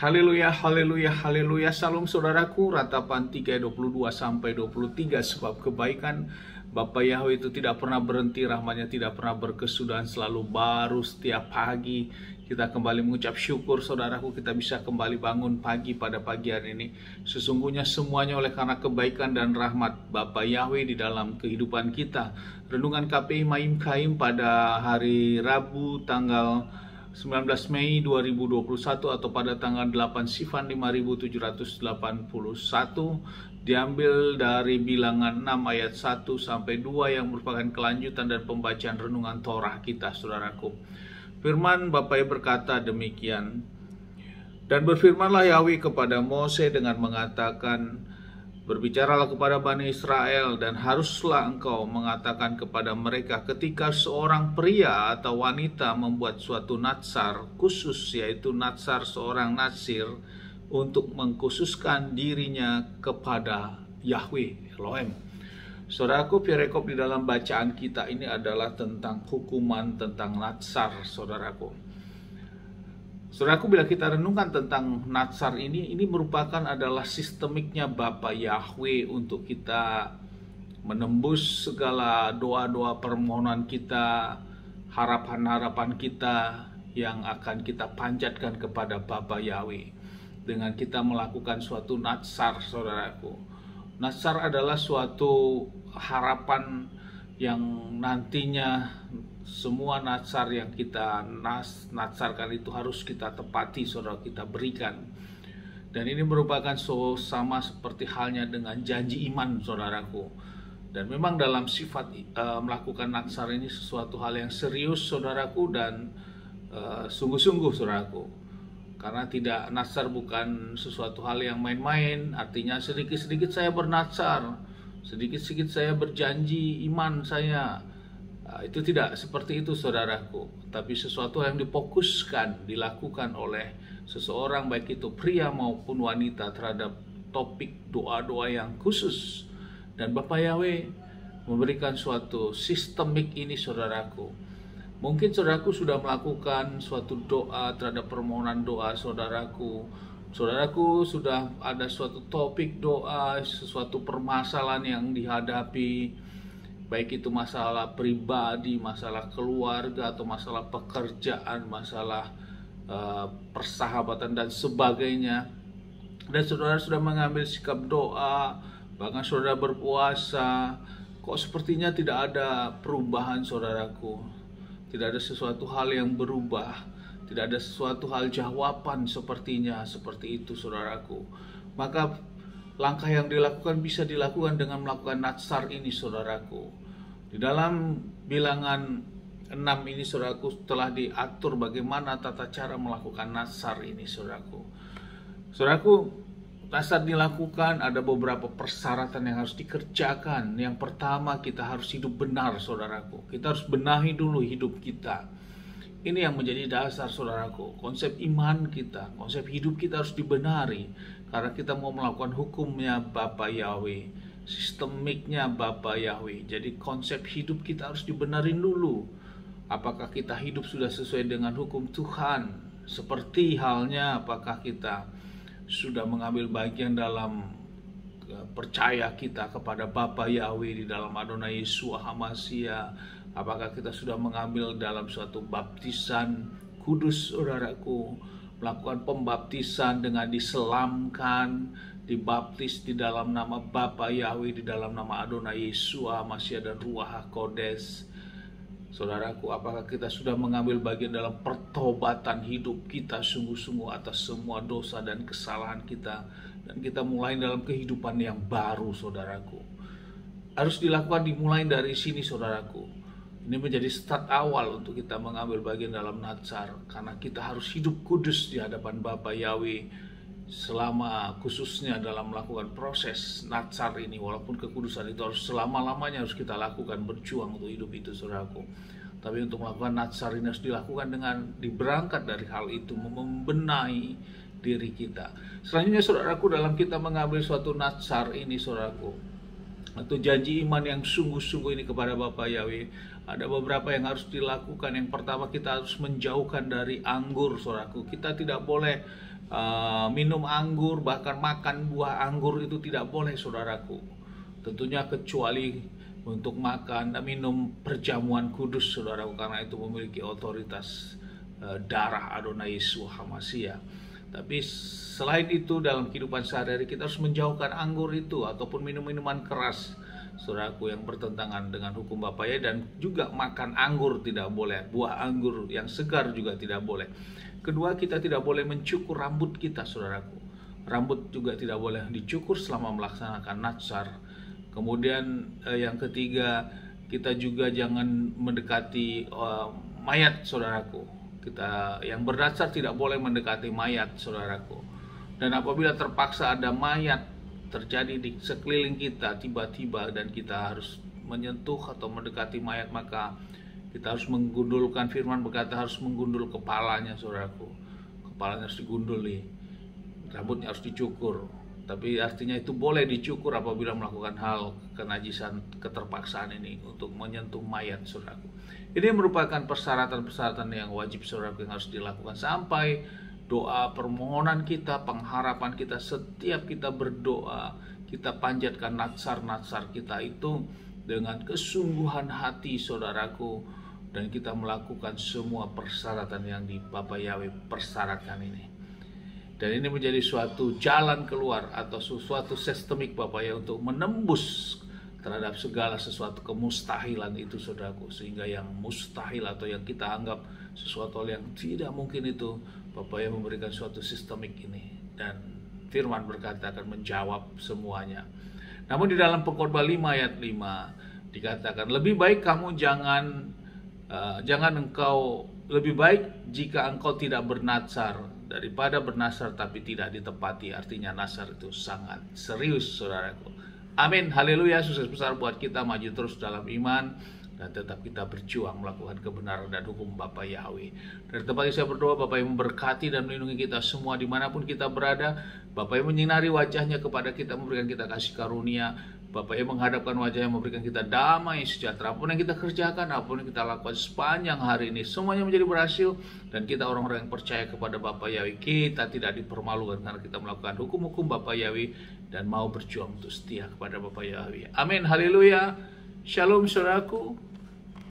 Haleluya, haleluya, haleluya. Salam saudaraku, Ratapan 3:22 sampai 23. Sebab kebaikan Bapa Yahweh itu tidak pernah berhenti, rahmatnya tidak pernah berkesudahan, selalu baru setiap pagi. Kita kembali mengucap syukur saudaraku, kita bisa kembali bangun pagi pada pagi hari ini. Sesungguhnya semuanya oleh karena kebaikan dan rahmat Bapa Yahweh di dalam kehidupan kita. Renungan KPI Maim Kaim pada hari Rabu tanggal 19 Mei 2021 atau pada tanggal 8 Sivan 5781 diambil dari Bilangan 6 ayat 1 sampai 2 yang merupakan kelanjutan dan pembacaan renungan Torah kita, saudaraku. Firman Bapa berkata demikian, dan berfirmanlah Yahweh kepada Mose dengan mengatakan, berbicaralah kepada Bani Israel dan haruslah engkau mengatakan kepada mereka ketika seorang pria atau wanita membuat suatu natsar khusus, yaitu natsar seorang nasir untuk mengkhususkan dirinya kepada Yahweh Elohim. Saudaraku, pirekop di dalam bacaan kita ini adalah tentang hukuman tentang natsar, saudaraku. Saudaraku, bila kita renungkan tentang natsar ini merupakan adalah sistemiknya Bapa Yahweh untuk kita menembus segala doa-doa permohonan kita, harapan-harapan kita yang akan kita panjatkan kepada Bapa Yahweh dengan kita melakukan suatu natsar, saudaraku. Natsar adalah suatu harapan yang nantinya semua natsar yang kita natsarkan itu harus kita tepati, saudara, kita berikan. Dan ini merupakan sama seperti halnya dengan janji iman, saudaraku. Dan memang dalam sifat melakukan natsar ini sesuatu hal yang serius, saudaraku, dan sungguh-sungguh, saudaraku. Karena tidak, natsar bukan sesuatu hal yang main-main. Artinya sedikit-sedikit saya bernatsar, sedikit-sedikit saya berjanji iman saya. Itu tidak seperti itu, saudaraku, tapi sesuatu yang difokuskan, dilakukan oleh seseorang, baik itu pria maupun wanita, terhadap topik doa-doa yang khusus. Dan Bapa Yahweh memberikan suatu sistemik ini, saudaraku. Mungkin saudaraku sudah melakukan suatu doa terhadap permohonan doa saudaraku. Saudaraku sudah ada suatu topik doa, sesuatu permasalahan yang dihadapi, baik itu masalah pribadi, masalah keluarga, atau masalah pekerjaan, masalah persahabatan dan sebagainya. Dan saudara sudah mengambil sikap doa, bahkan saudara berpuasa, kok sepertinya tidak ada perubahan, saudaraku. Tidak ada sesuatu hal yang berubah, tidak ada sesuatu hal jawaban sepertinya, seperti itu, saudaraku. Maka langkah yang dilakukan bisa dilakukan dengan melakukan natsar ini, saudaraku. Di dalam Bilangan 6 ini, saudaraku, telah diatur bagaimana tata cara melakukan natsar ini, saudaraku. Saudaraku, natsar dilakukan ada beberapa persyaratan yang harus dikerjakan. Yang pertama, kita harus hidup benar, saudaraku. Kita harus benahi dulu hidup kita. Ini yang menjadi dasar, saudaraku. Konsep iman kita, konsep hidup kita harus dibenari. Karena kita mau melakukan hukumnya Bapa Yahweh, sistemiknya Bapa Yahweh. Jadi konsep hidup kita harus dibenarin dulu. Apakah kita hidup sudah sesuai dengan hukum Tuhan? Seperti halnya apakah kita sudah mengambil bagian dalam percaya kita kepada Bapa Yahweh di dalam Adonai Yeshua HaMashiach. Apakah kita sudah mengambil dalam suatu baptisan kudus, saudaraku, melakukan pembaptisan dengan diselamkan, dibaptis di dalam nama Bapa Yahweh, di dalam nama Adonai Yeshua HaMashiach dan Ruach HaKodes. Saudaraku, apakah kita sudah mengambil bagian dalam pertobatan hidup kita sungguh-sungguh atas semua dosa dan kesalahan kita, dan kita mulai dalam kehidupan yang baru, saudaraku. Harus dilakukan, dimulai dari sini, saudaraku. Ini menjadi start awal untuk kita mengambil bagian dalam natsar, karena kita harus hidup kudus di hadapan Bapa Yahweh selama, khususnya dalam melakukan proses natsar ini. Walaupun kekudusan itu harus selama-lamanya harus kita lakukan, berjuang untuk hidup itu, saudaraku. Tapi untuk melakukan natsar ini harus dilakukan dengan diberangkat dari hal itu, membenahi diri kita. Selanjutnya, saudaraku, dalam kita mengambil suatu natsar ini, saudaraku, atau janji iman yang sungguh-sungguh ini kepada Bapa Yahweh, ada beberapa yang harus dilakukan. Yang pertama, kita harus menjauhkan dari anggur, saudaraku. Kita tidak boleh minum anggur, bahkan makan buah anggur itu tidak boleh, saudaraku. Tentunya kecuali untuk makan dan minum perjamuan kudus, saudaraku, karena itu memiliki otoritas darah Adonai Yesus HaMashiach. Tapi selain itu, dalam kehidupan sehari-hari kita harus menjauhkan anggur itu ataupun minum-minuman keras, saudaraku, yang bertentangan dengan hukum Bapa ya. Dan juga makan anggur tidak boleh, buah anggur yang segar juga tidak boleh. Kedua, kita tidak boleh mencukur rambut kita, saudaraku. Rambut juga tidak boleh dicukur selama melaksanakan natsar. Kemudian yang ketiga, kita juga jangan mendekati mayat, saudaraku. Kita yang bernatsar tidak boleh mendekati mayat, saudaraku. Dan apabila terpaksa ada mayat terjadi di sekeliling kita tiba-tiba dan kita harus menyentuh atau mendekati mayat, maka kita harus menggundulkan. Firman berkata harus menggundul kepalanya, saudaraku. Kepalanya harus digunduli, rambutnya harus dicukur. Tapi artinya itu boleh dicukur apabila melakukan hal kenajisan, keterpaksaan ini untuk menyentuh mayat, saudaraku. Ini merupakan persyaratan-persyaratan yang wajib, saudaraku, yang harus dilakukan sampai doa permohonan kita, pengharapan kita. Setiap kita berdoa, kita panjatkan natsar-natsar kita itu dengan kesungguhan hati, saudaraku, dan kita melakukan semua persyaratan yang di Bapa Yahweh persyaratkan ini. Dan ini menjadi suatu jalan keluar atau suatu sistemik Bapa ya, untuk menembus terhadap segala sesuatu kemustahilan itu, saudaraku. Sehingga yang mustahil atau yang kita anggap sesuatu yang tidak mungkin itu, Bapa ya memberikan suatu sistemik ini. Dan firman berkata akan menjawab semuanya. Namun di dalam Pengkhotbah 5 ayat 5 dikatakan, lebih baik kamu lebih baik jika engkau tidak bernatsar daripada bernasar tapi tidak ditepati. Artinya nasar itu sangat serius, saudaraku. Amin, haleluya. Sukses besar buat kita maju terus dalam iman dan tetap kita berjuang melakukan kebenaran dan hukum Bapa Yahweh. Dari tempat ini saya berdoa, Bapa yang memberkati dan melindungi kita semua dimanapun kita berada. Bapa yang menyinari wajahnya kepada kita, memberikan kita kasih karunia. Bapa yang menghadapkan wajahnya, memberikan kita damai sejahtera. Apapun yang kita kerjakan, apapun yang kita lakukan sepanjang hari ini, semuanya menjadi berhasil. Dan kita orang-orang yang percaya kepada Bapa Yahweh, kita tidak dipermalukan karena kita melakukan hukum-hukum Bapa Yahweh dan mau berjuang untuk setia kepada Bapa Yahweh. Amin, haleluya. Shalom, saudaraku.